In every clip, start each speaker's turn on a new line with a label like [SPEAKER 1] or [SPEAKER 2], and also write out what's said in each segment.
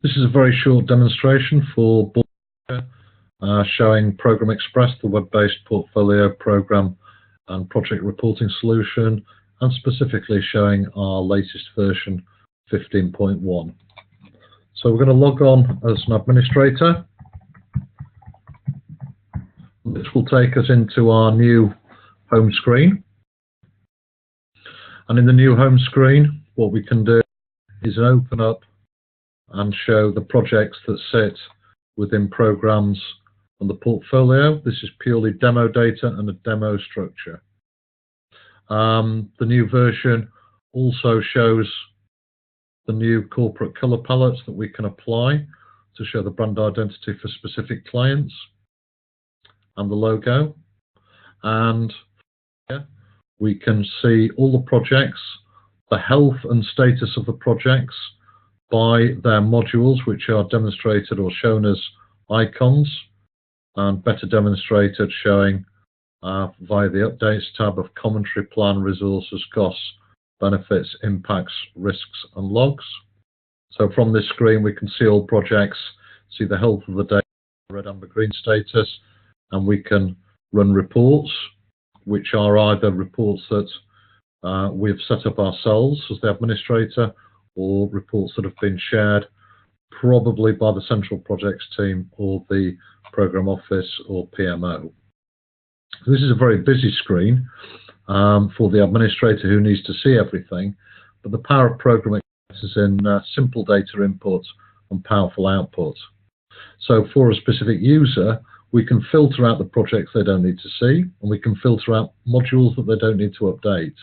[SPEAKER 1] This is a very short demonstration for Bourne Leisure, showing ProgrammExpress, the web-based portfolio program and project reporting solution, and specifically showing our latest version 15.1. So we're going to log on as an administrator. This will take us into our new home screen. And in the new home screen, what we can do is open up and show the projects that sit within programs and the portfolio. This is purely demo data and a demo structure. The new version also shows the new corporate color palettes that we can apply to show the brand identity for specific clients and the logo. And here we can see all the projects, the health and status of the projects by their modules, which are demonstrated or shown as icons, and better demonstrated showing via the Updates tab of commentary, plan, resources, costs, benefits, impacts, risks, and logs. So from this screen, we can see all projects, see the health of the data, red, amber, green status, and we can run reports, which are either reports that we've set up ourselves as the administrator, or reports that have been shared probably by the central projects team or the program office or PMO. So this is a very busy screen for the administrator who needs to see everything, but the power of ProgrammExpress is in simple data input and powerful output. So for a specific user, we can filter out the projects they don't need to see, and we can filter out modules that they don't need to update.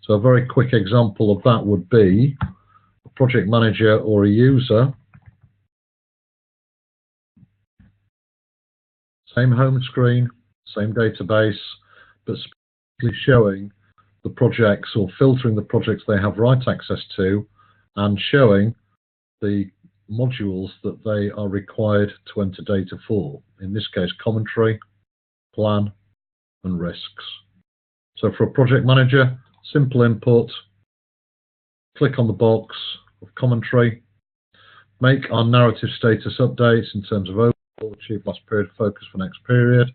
[SPEAKER 1] So a very quick example of that would be a project manager or a user. Same home screen, same database, but specifically showing the projects or filtering the projects they have write access to and showing the modules that they are required to enter data for. In this case, commentary, plan, and risks. So for a project manager, simple input, click on the box of commentary, make our narrative status updates in terms of overall, achieve last period, focus for next period,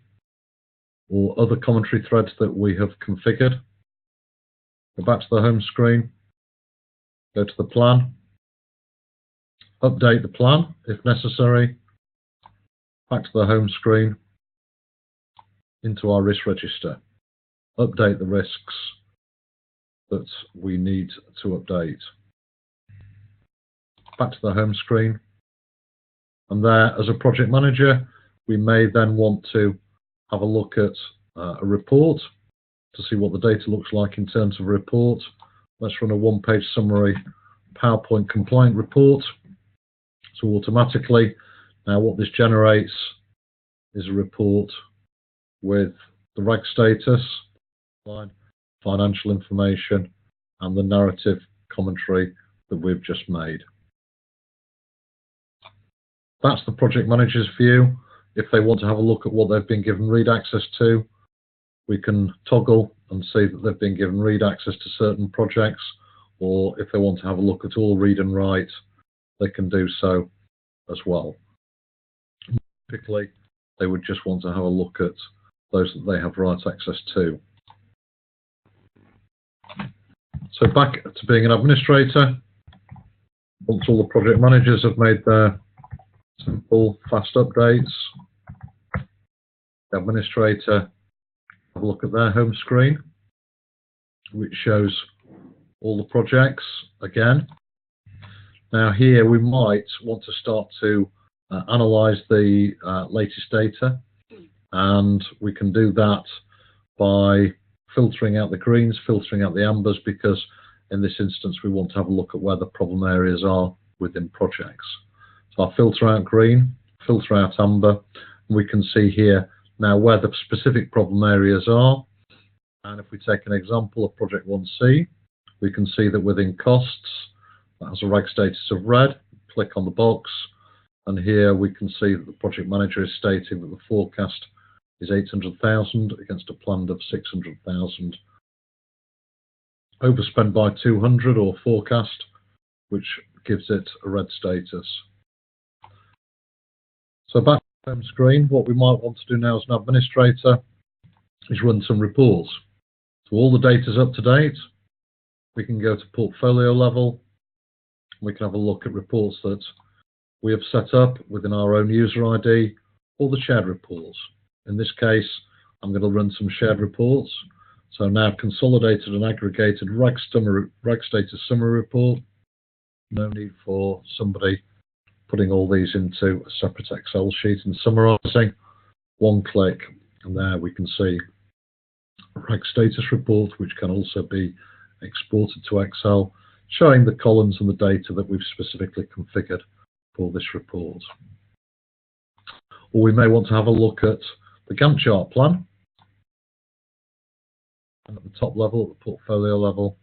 [SPEAKER 1] or other commentary threads that we have configured. Go back to the home screen, go to the plan, update the plan if necessary, back to the home screen, into our risk register, update the risks that we need to update. Back to the home screen, and there, as a project manager, we may then want to have a look at a report to see what the data looks like in terms of a report. Let's run a one-page summary PowerPoint compliant report. So automatically, now what this generates is a report with the reg status, financial information, and the narrative commentary that we've just made. That's the project manager's view. If they want to have a look at what they've been given read access to, we can toggle and see that they've been given read access to certain projects, or if they want to have a look at all read and write, they can do so as well. Typically, they would just want to have a look at those that they have write access to. So back to being an administrator, once all the project managers have made their simple, fast updates, the administrator have a look at their home screen, which shows all the projects again. Now here we might want to start to analyze the latest data, and we can do that by filtering out the greens, filtering out the ambers, because in this instance we want to have a look at where the problem areas are within projects. So I'll filter out green, filter out amber, and we can see here now where the specific problem areas are. And if we take an example of project 1C, we can see that within costs, that has a reg status of red. Click on the box, and here we can see that the project manager is stating that the forecast is 800,000 against a planned of 600,000. Overspend by 200 or forecast, which gives it a red status. So back to the home screen, what we might want to do now as an administrator is run some reports. So all the data is up to date. We can go to portfolio level. We can have a look at reports that we have set up within our own user ID or the shared reports. In this case, I'm going to run some shared reports. So now consolidated and aggregated reg status summary report. No need for somebody putting all these into a separate Excel sheet and summarizing. One click, and there we can see a reg status report, which can also be exported to Excel, showing the columns and the data that we've specifically configured for this report. Or we may want to have a look at the Gantt chart plan. And at the top level, at the portfolio level,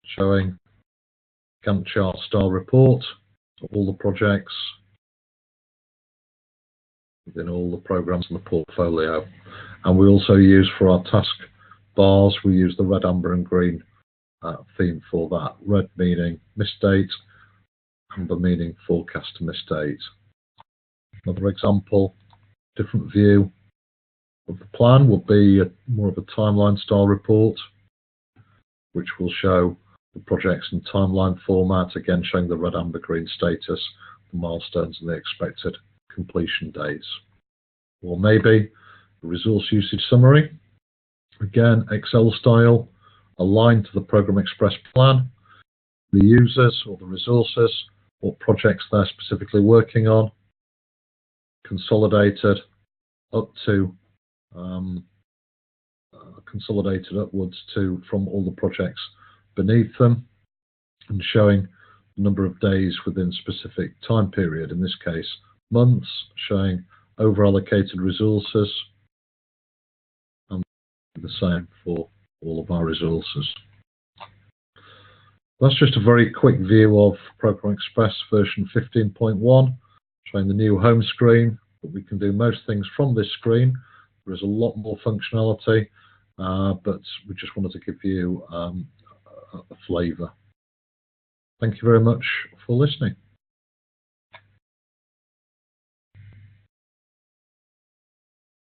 [SPEAKER 1] showing Gantt chart style report of all the projects within all the programs in the portfolio. And we also use for our task bars, we use the red, amber and green theme for that. Red meaning missed date, amber meaning forecast to missed date. Another example, different view of the plan would be more of a timeline style report, which will show the projects in timeline format, again showing the red, amber, green status, the milestones and the expected completion dates. Or maybe a resource usage summary, again Excel style, aligned to the ProgrammExpress plan, the users or the resources, what projects they're specifically working on, consolidated up to consolidated upwards to from all the projects beneath them, and showing the number of days within specific time period, in this case months, showing over allocated resources, and the same for all of our resources. That's just a very quick view of ProgrammExpress version 15.1, showing the new home screen, but we can do most things from this screen. There is a lot more functionality, but we just wanted to give you a flavour. Thank you very much for listening.